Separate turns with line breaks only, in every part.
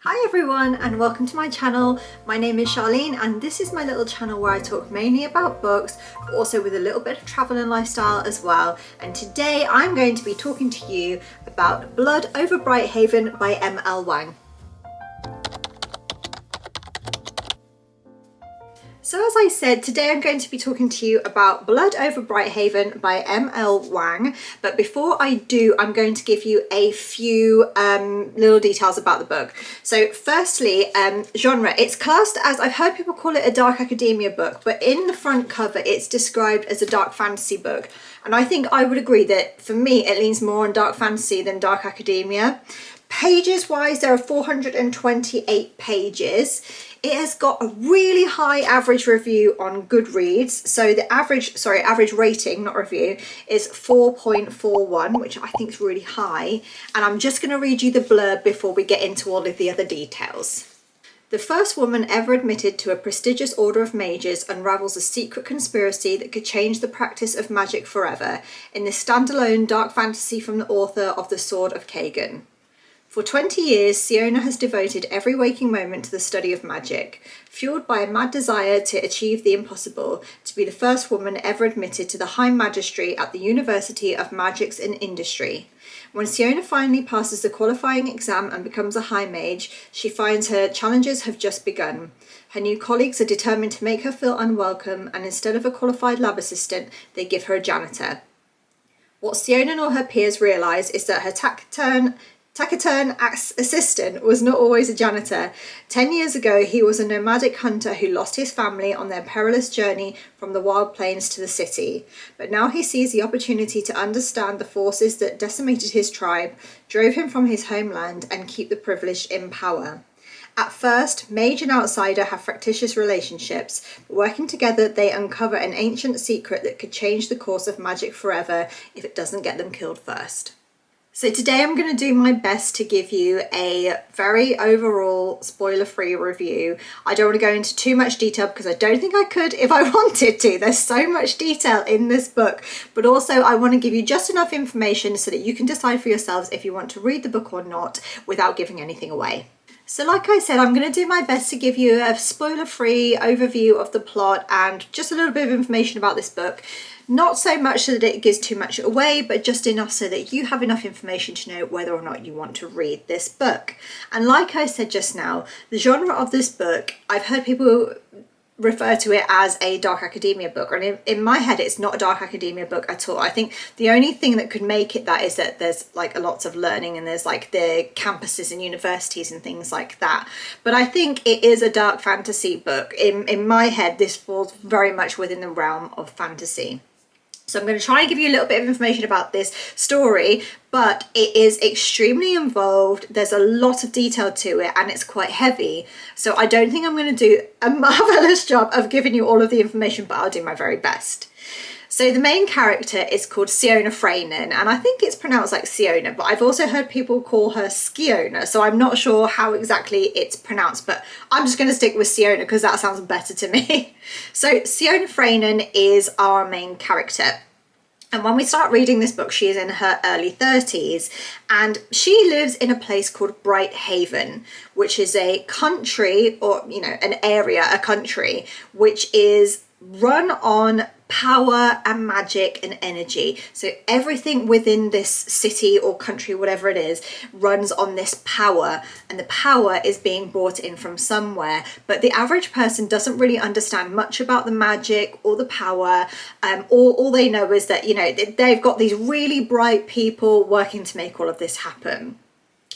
Hi everyone and welcome to my channel. My name is Charlene and this is my little channel where I talk mainly about books, but also with a little bit of travel and lifestyle as well. And today I'm going to be talking to you about Blood Over Brighthaven by M.L. Wang. So as I said, today I'm going to be talking to you about Blood Over Brighthaven by M.L. Wang. But before I do, I'm going to give you a few little details about the book. So firstly, genre. It's classed as, I've heard people call it a dark academia book, but in the front cover it's described as a dark fantasy book. And I think I would agree that for me it leans more on dark fantasy than dark academia. Pages wise, there are 428 pages. It has got a really high average review on Goodreads. So the average rating, not review, is 4.41, which I think is really high. And I'm just going to read you the blurb before we get into all of the other details. The first woman ever admitted to a prestigious order of mages unravels a secret conspiracy that could change the practice of magic forever in this standalone dark fantasy from the author of The Sword of Kagan. For 20 years, Siona has devoted every waking moment to the study of magic, fueled by a mad desire to achieve the impossible, to be the first woman ever admitted to the High Magistracy at the University of Magics and Industry. When Siona finally passes the qualifying exam and becomes a High Mage, she finds her challenges have just begun. Her new colleagues are determined to make her feel unwelcome, and instead of a qualified lab assistant, they give her a janitor. What Siona and all her peers realise is that her taciturn assistant was not always a janitor. 10 years ago, he was a nomadic hunter who lost his family on their perilous journey from the wild plains to the city. But now he sees the opportunity to understand the forces that decimated his tribe, drove him from his homeland, and keep the privileged in power. At first, mage and outsider have fractious relationships, but working together they uncover an ancient secret that could change the course of magic forever if it doesn't get them killed first. So today I'm going to do my best to give you a very overall spoiler-free review. I don't want to go into too much detail because I don't think I could if I wanted to. There's so much detail in this book, but also I want to give you just enough information so that you can decide for yourselves if you want to read the book or not without giving anything away. So like I said, I'm going to do my best to give you a spoiler-free overview of the plot and just a little bit of information about this book. Not so much so that it gives too much away, but just enough so that you have enough information to know whether or not you want to read this book. And like I said just now, the genre of this book, I've heard people refer to it as a dark academia book, and in my head it's not a dark academia book at all. I think the only thing that could make it that is that there's like lots of learning and there's like the campuses and universities and things like that, but I think it is a dark fantasy book. In my head this falls very much within the realm of fantasy. So I'm going to try and give you a little bit of information about this story, but it is extremely involved. There's a lot of detail to it and it's quite heavy. So I don't think I'm going to do a marvellous job of giving you all of the information, but I'll do my very best. So the main character is called Siona Freinen, and I think it's pronounced like Siona, but I've also heard people call her Skiona, so I'm not sure how exactly it's pronounced, but I'm just going to stick with Siona because that sounds better to me. So Siona Freinen is our main character. And when we start reading this book, she is in her early 30s and she lives in a place called Brighthaven, which is a country, or, you know, an area, a country, which is run on power and magic and energy. So everything within this city or country, whatever it is, runs on this power, and the power is being brought in from somewhere. But the average person doesn't really understand much about the magic or the power. All they know is that, you know, they've got these really bright people working to make all of this happen.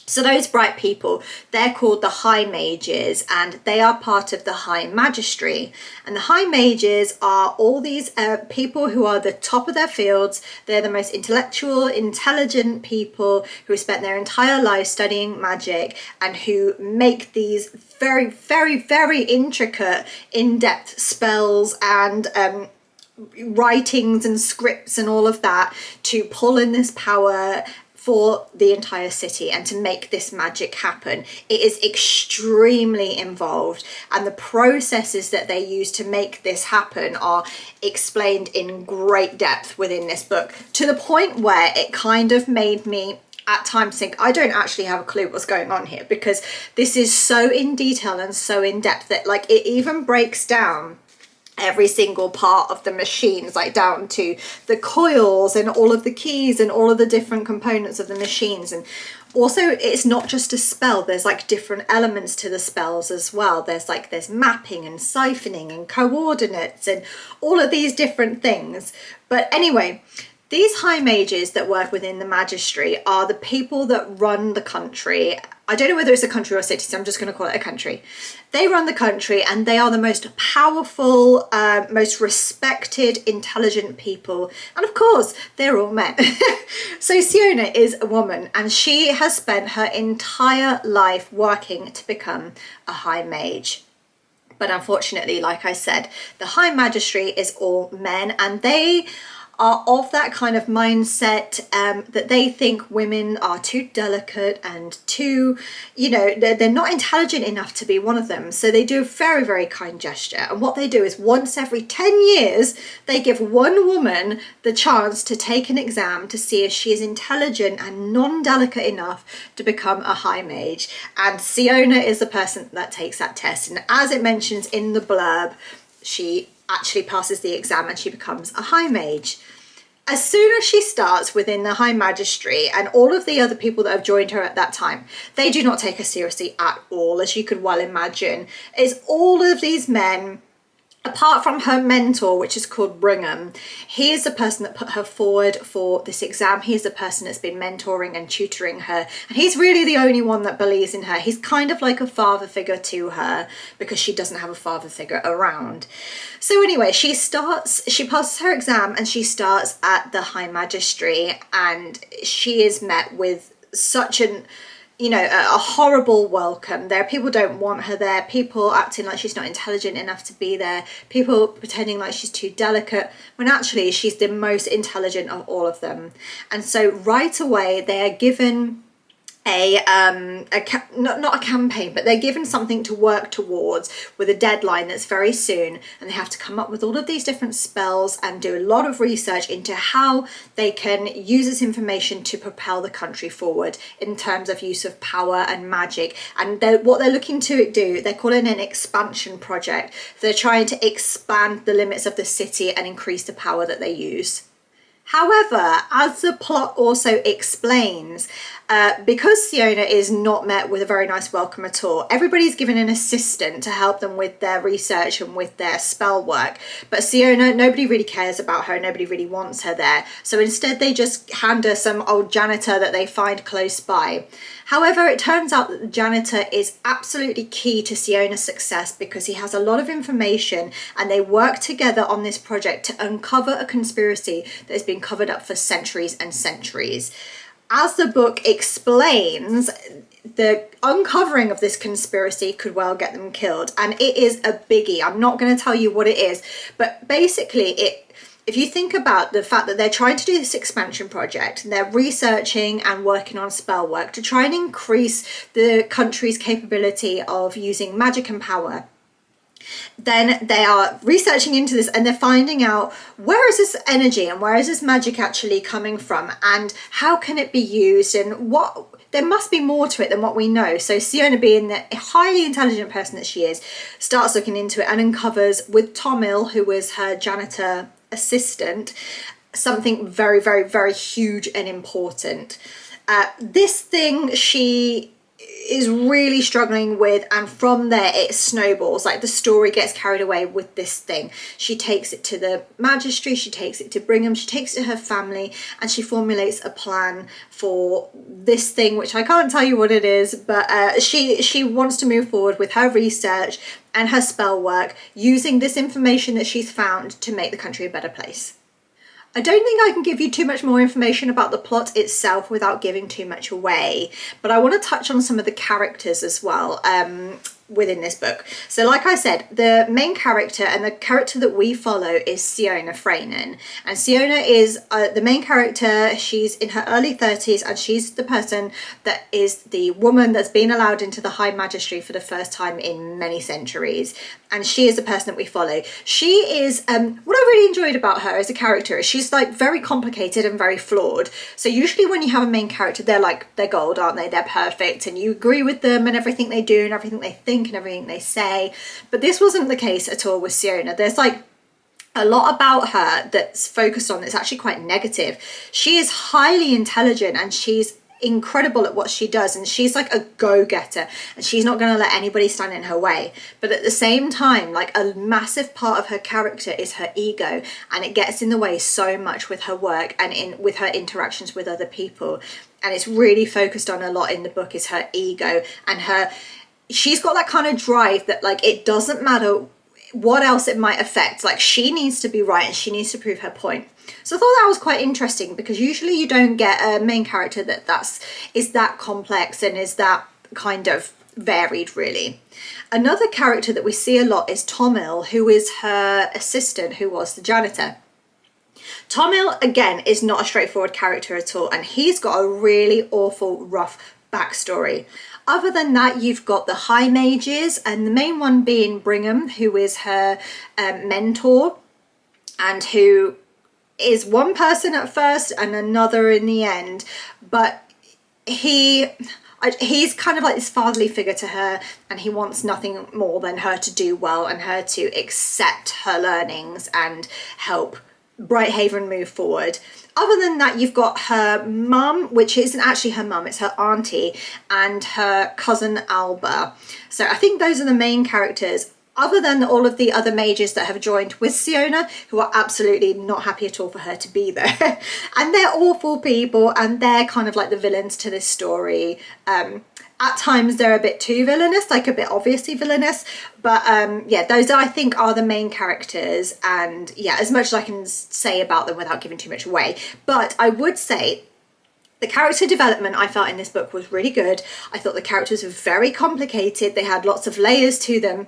So those bright people, they're called the High Mages, and they are part of the High Magistracy. And the High Mages are all these people who are the top of their fields. They're the most intellectual, intelligent people who have spent their entire life studying magic and who make these very, very, very intricate, in-depth spells and writings and scripts and all of that to pull in this power for the entire city and to make this magic happen. It is extremely involved, and the processes that they use to make this happen are explained in great depth within this book, to the point where it kind of made me at times think, I don't actually have a clue what's going on here, because this is so in detail and so in depth that like it even breaks down every single part of the machines, like down to the coils and all of the keys and all of the different components of the machines. And also, it's not just a spell, there's like different elements to the spells as well. There's mapping and siphoning and coordinates and all of these different things. But anyway, these high mages that work within the magistry are the people that run the country. I don't know whether it's a country or a city, so I'm just going to call it a country. They run the country, and they are the most powerful, most respected, intelligent people. And of course, they're all men. So Siona is a woman, and she has spent her entire life working to become a high mage. But unfortunately, like I said, the high magistry is all men, and they are of that kind of mindset that they think women are too delicate and too, they're not intelligent enough to be one of them. So they do a very, very kind gesture. And what they do is once every 10 years, they give one woman the chance to take an exam to see if she is intelligent and non-delicate enough to become a high mage. And Siona is the person that takes that test. And as it mentions in the blurb, she actually passes the exam and she becomes a high mage. As soon as she starts within the high magistry, and all of the other people that have joined her at that time, they do not take her seriously at all, as you could well imagine. It's all of these men, apart from her mentor, which is called Brigham. He is the person that put her forward for this exam. He is the person that's been mentoring and tutoring her. And he's really the only one that believes in her. He's kind of like a father figure to her, because she doesn't have a father figure around. So anyway, she passes her exam, and she starts at the high magistry, and she is met with such a horrible welcome. There are people don't want her there, people acting like she's not intelligent enough to be there, people pretending like she's too delicate, when actually she's the most intelligent of all of them. And so right away they are given not a campaign, but they're given something to work towards with a deadline that's very soon, and they have to come up with all of these different spells and do a lot of research into how they can use this information to propel the country forward in terms of use of power and magic. And what they're looking to do, they're calling an expansion project. They're trying to expand the limits of the city and increase the power that they use. However, as the plot also explains, because Siona is not met with a very nice welcome at all, everybody's given an assistant to help them with their research and with their spell work. But Siona, nobody really cares about her, nobody really wants her there. So instead they just hand her some old janitor that they find close by. However, it turns out that the janitor is absolutely key to Siona's success, because he has a lot of information, and they work together on this project to uncover a conspiracy that has been covered up for centuries and centuries. As the book explains, the uncovering of this conspiracy could well get them killed, and it is a biggie. I'm not going to tell you what it is, but basically if you think about the fact that they're trying to do this expansion project, and they're researching and working on spell work to try and increase the country's capability of using magic and power, then they are researching into this, and they're finding out, where is this energy and where is this magic actually coming from, and how can it be used, and what there must be more to it than what we know. So Siona, being the highly intelligent person that she is, starts looking into it and uncovers, with Tomil, who was her janitor assistant, something very, very, very huge and important. This thing she is really struggling with, and from there it snowballs. Like, the story gets carried away with this thing. She takes it to the magistry, she takes it to Brigham, she takes it to her family, and she formulates a plan for this thing, which I can't tell you what it is, but she wants to move forward with her research and her spell work, using this information that she's found to make the country a better place. I don't think I can give you too much more information about the plot itself without giving too much away, but I want to touch on some of the characters as well. within this book. So like I said, the main character and the character that we follow is Siona Freinen. And Siona is the main character. She's in her early 30s, and she's the person that is the woman that's been allowed into the High Magistracy for the first time in many centuries. And she is the person that we follow. She is, what I really enjoyed about her as a character is she's like very complicated and very flawed. So usually when you have a main character, they're gold, aren't they? They're perfect, and you agree with them and everything they do and everything they think and everything they say. But this wasn't the case at all with Siona. There's like a lot about her that's focused on that's actually quite negative. She is highly intelligent and she's incredible at what she does, and she's like a go-getter, and she's not going to let anybody stand in her way. But at the same time, like a massive part of her character is her ego, and it gets in the way so much with her work and with her interactions with other people. And it's really focused on a lot in the book is her ego, and she's got that kind of drive that like it doesn't matter what else it might affect, like she needs to be right and she needs to prove her point. So I thought that was quite interesting, because usually you don't get a main character is that complex and is that kind of varied, really. Another character that we see a lot is Tomil, who is her assistant, who was the janitor. Tomil, again, is not a straightforward character at all, and he's got a really awful, rough backstory. Other than that, you've got the high mages, and the main one being Brigham, who is her mentor, and who is one person at first and another in the end. But he's kind of like this fatherly figure to her, and he wants nothing more than her to do well and her to accept her learnings and help Brighthaven move forward. Other than that, you've got her mum, which isn't actually her mum, it's her auntie, and her cousin Alba. So I think those are the main characters, other than all of the other mages that have joined with Siona, who are absolutely not happy at all for her to be there. And they're awful people, and they're kind of like the villains to this story. At times they're a bit too villainous, like a bit obviously villainous, but yeah, those I think are the main characters, and yeah, as much as I can say about them without giving too much away. But I would say the character development I felt in this book was really good. I thought the characters were very complicated, they had lots of layers to them.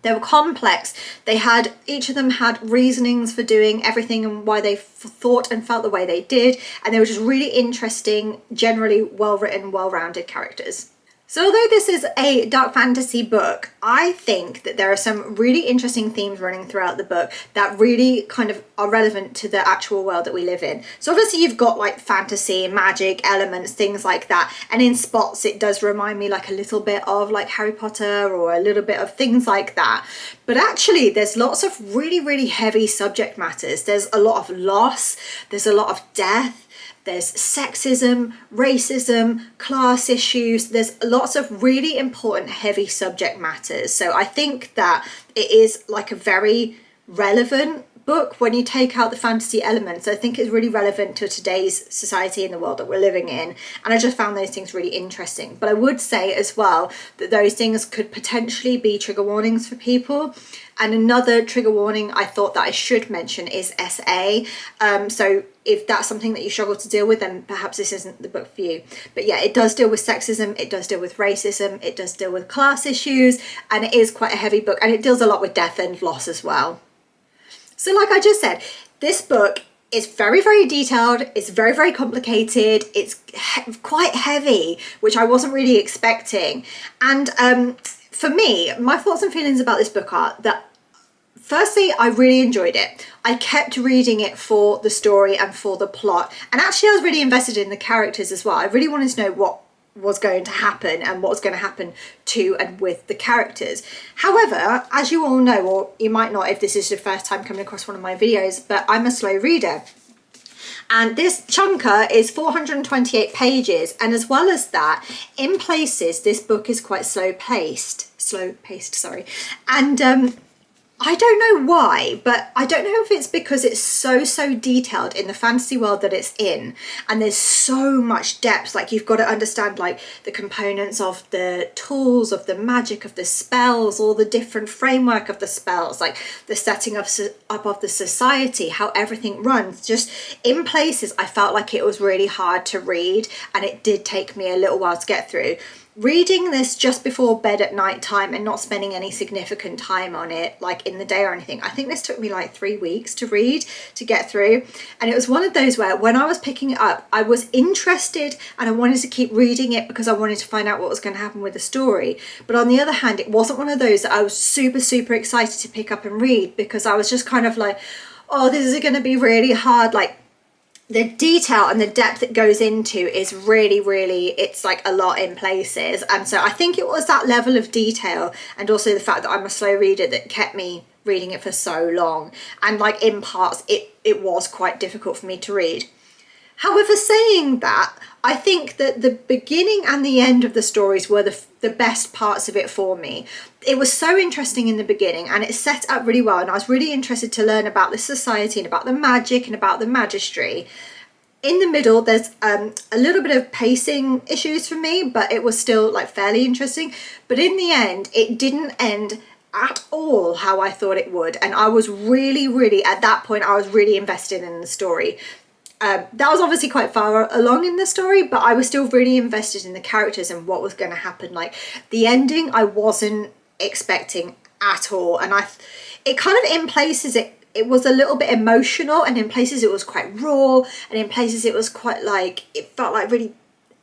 They were complex. Each of them had reasonings for doing everything and why they thought and felt the way they did. And they were just really interesting, generally well-written, well-rounded characters. So although this is a dark fantasy book, I think that there are some really interesting themes running throughout the book that really kind of are relevant to the actual world that we live in. So obviously you've got like fantasy, magic, elements, things like that. And in spots it does remind me like a little bit of like Harry Potter or a little bit of things like that. But actually there's lots of really, really heavy subject matters. There's a lot of loss, there's a lot of death. There's sexism, racism, class issues. There's lots of really important heavy subject matters. So I think that it is like a very relevant book when you take out the fantasy elements. I think it's really relevant to today's society and the world that we're living in. And I just found those things really interesting. But I would say as well that those things could potentially be trigger warnings for people. And another trigger warning I thought that I should mention is SA. So if that's something that you struggle to deal with, then perhaps this isn't the book for you. But yeah, it does deal with sexism, it does deal with racism, it does deal with class issues, and it is quite a heavy book, and it deals a lot with death and loss as well. So like I just said, this book is very, very detailed, it's very, very complicated, it's quite heavy, which I wasn't really expecting. And for me, my thoughts and feelings about this book are that firstly, I really enjoyed it. I kept reading it for the story and for the plot. And actually, I was really invested in the characters as well. I really wanted to know what was going to happen and what was going to happen to and with the characters. However, as you all know, or you might not if this is your first time coming across one of my videos, but I'm a slow reader. And this chunker is 428 pages. And as well as that, in places, this book is quite slow paced, sorry. And I don't know why, but I don't know if it's because it's so detailed in the fantasy world that it's in, and there's so much depth. Like you've got to understand like the components of the tools, of the magic, of the spells, all the different framework of the spells, like the setting up of the society, how everything runs. Just in places I felt like it was really hard to read, and it did take me a little while to get through. reading this just before bed at night time and not spending any significant time on it like in the day or anything, I think this took me like 3 weeks to read, to get through. And it was one of those where when I was picking it up, I was interested and I wanted to keep reading it because I wanted to find out what was going to happen with the story. But on the other hand, it wasn't one of those that I was super excited to pick up and read, because I was just kind of like, oh, this is going to be really hard. Like, the detail and the depth it goes into is really, it's like a lot in places. And so I think it was that level of detail, and also the fact that I'm a slow reader, that kept me reading it for so long. And like in parts, it was quite difficult for me to read. However, saying that, I think that the beginning and the end of the stories were the best parts of it for me. It was so interesting in the beginning, and it set up really well, and I was really interested to learn about the society and about the magic and about the magistry. In the middle, there's a little bit of pacing issues for me, but it was still like fairly interesting. But in the end, it didn't end at all how I thought it would, and I was really, at that point, I was really invested in the story. That was obviously quite far along in the story, but I was still really invested in the characters and what was going to happen. Like, the ending, I wasn't expecting at all, and it kind of, in places, it was a little bit emotional, and in places it was quite raw, and in places it was quite like, it felt like really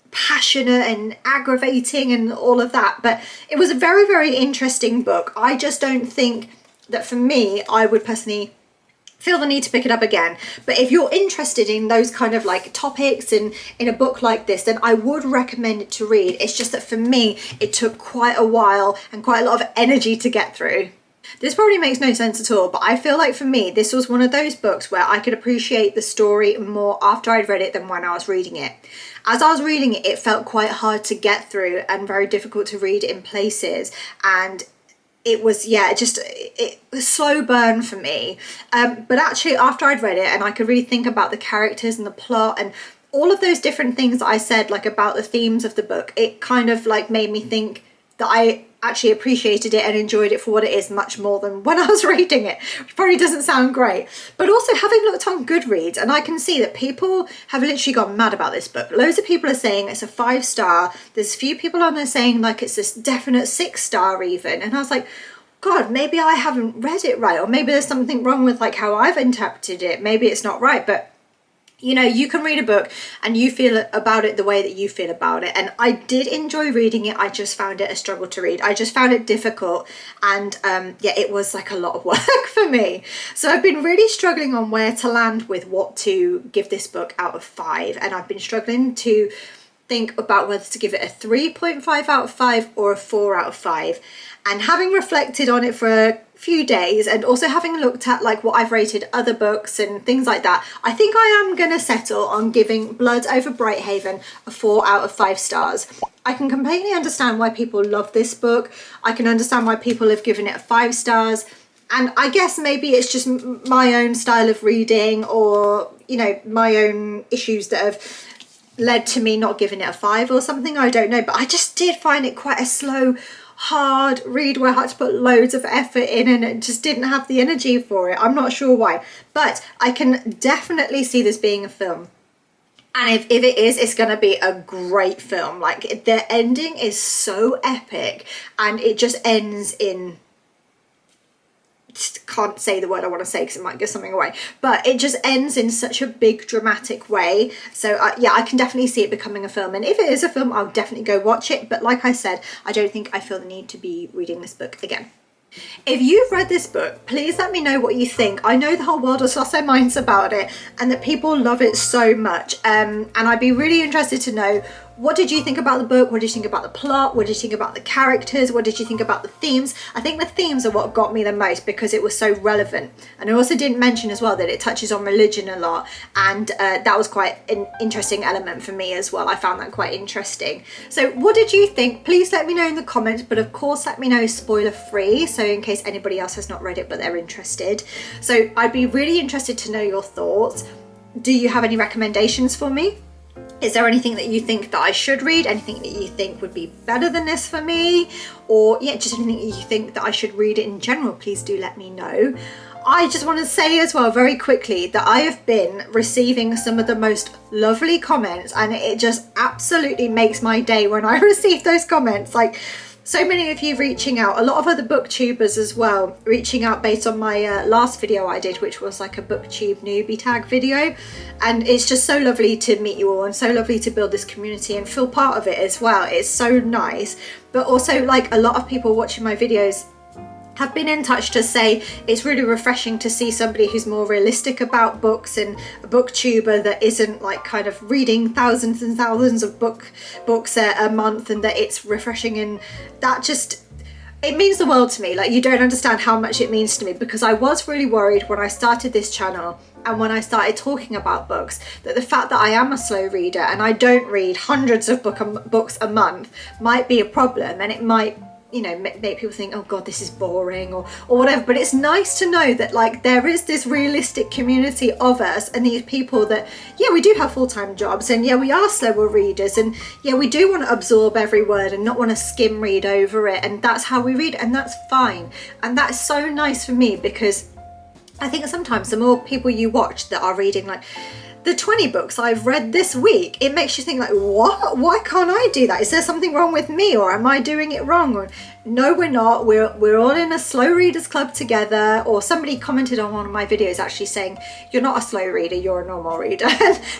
passionate and aggravating and all of that. But it was a very interesting book. I just don't think that for me, I would personally feel the need to pick it up again. But if you're interested in those kind of like topics and in a book like this, then I would recommend it to read. It's just that for me, it took quite a while and quite a lot of energy to get through. This probably makes no sense at all, but I feel like for me, this was one of those books where I could appreciate the story more after I'd read it than when I was reading it. As I was reading it, it felt quite hard to get through and very difficult to read in places. And it was, it was slow burn for me. But actually, after I'd read it and I could really think about the characters and the plot and all of those different things that I said, like about the themes of the book, it kind of like made me think that I actually appreciated it and enjoyed it for what it is much more than when I was reading it, which probably doesn't sound great. But also, having looked on Goodreads, and I can see that people have literally gone mad about this book. Loads of people are saying it's a 5-star. There's a few people on there saying like it's this definite 6-star even. And I was like, God, maybe I haven't read it right, or maybe there's something wrong with like how I've interpreted it. Maybe it's not right. But you know, you can read a book and you feel about it the way that you feel about it. And I did enjoy reading it. I just found it a struggle to read. I just found it difficult. And it was like a lot of work for me. So I've been really struggling on where to land with what to give this book out of 5. And I've been struggling to think about whether to give it a 3.5 out of 5 or a 4 out of 5. And having reflected on it for a few days, and also having looked at like what I've rated other books and things like that, I think I am going to settle on giving Blood Over Brighthaven a 4 out of 5 stars. I can completely understand why people love this book. I can understand why people have given it a 5 stars. And I guess maybe it's just my own style of reading, or, you know, my own issues that have led to me not giving it a 5 or something. I don't know. But I just did find it quite a slow, hard read where I had to put loads of effort in, and it just didn't have the energy for it. I'm not sure why, but I can definitely see this being a film. And if it is, it's going to be a great film. Like, the ending is so epic, and it just ends in, can't say the word I want to say because it might give something away, but it just ends in such a big dramatic way. So I can definitely see it becoming a film, and if it is a film, I'll definitely go watch it. But like I said, I don't think I feel the need to be reading this book again. If you've read this book, please let me know what you think. I know the whole world has lost their minds about it, and that people love it so much, and I'd be really interested to know, what did you think about the book? What did you think about the plot? What did you think about the characters? What did you think about the themes? I think the themes are what got me the most because it was so relevant. And I also didn't mention as well that it touches on religion a lot, and that was quite an interesting element for me as well. I found that quite interesting. So what did you think? Please let me know in the comments, but of course let me know spoiler free, so in case anybody else has not read it but they're interested. So I'd be really interested to know your thoughts. Do you have any recommendations for me? Is there anything that you think that I should read? Anything that you think would be better than this for me? Or just anything that you think that I should read in general, please do let me know. I just want to say as well very quickly that I have been receiving some of the most lovely comments, and it just absolutely makes my day when I receive those comments. Like, so many of you reaching out, a lot of other booktubers as well reaching out based on my last video I did, which was like a booktube newbie tag video. And it's just so lovely to meet you all, and so lovely to build this community and feel part of it as well. It's so nice. But also, like, a lot of people watching my videos have been in touch to say it's really refreshing to see somebody who's more realistic about books, and a booktuber that isn't like kind of reading thousands and thousands of books a month, and that it's refreshing. And that just, it means the world to me. Like, you don't understand how much it means to me, because I was really worried when I started this channel and when I started talking about books, that the fact that I am a slow reader and I don't read hundreds of books a month might be a problem, and it might, you know, make people think, oh god, this is boring, or whatever. But it's nice to know that, like, there is this realistic community of us, and these people that, yeah, we do have full-time jobs, and yeah, we are slower readers, and yeah, we do want to absorb every word and not want to skim read over it, and that's how we read, and that's fine. And that's so nice for me, because I think sometimes the more people you watch that are reading like the 20 books I've read this week, it makes you think like, what? Why can't I do that? Is there something wrong with me, or am I doing it wrong? Or no, we're not. We're all in a slow readers club together. Or somebody commented on one of my videos actually saying, you're not a slow reader, you're a normal reader.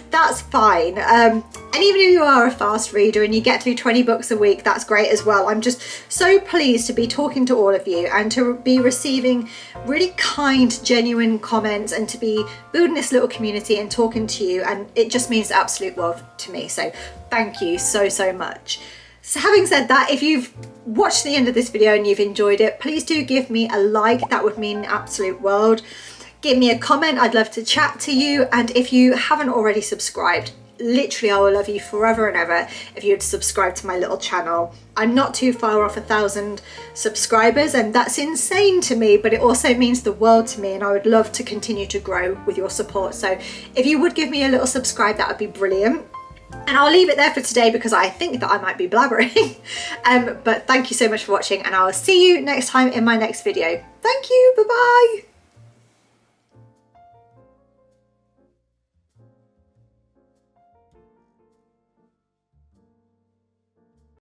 That's fine. And even if you are a fast reader and you get through 20 books a week, that's great as well. I'm just so pleased to be talking to all of you and to be receiving really kind, genuine comments, and to be building this little community and talking to you, and it just means the absolute world to me. So thank you so much. So having said that, if you've watched the end of this video and you've enjoyed it, please do give me a like. That would mean the absolute world. Give me a comment, I'd love to chat to you. And if you haven't already subscribed, literally I will love you forever and ever if you'd subscribe to my little channel. I'm not too far off 1,000 subscribers, and that's insane to me, but it also means the world to me, and I would love to continue to grow with your support. So if you would give me a little subscribe, that would be brilliant. And I'll leave it there for today, because I think that I might be blabbering. But thank you so much for watching, and I'll see you next time in my next video. Thank you, bye bye.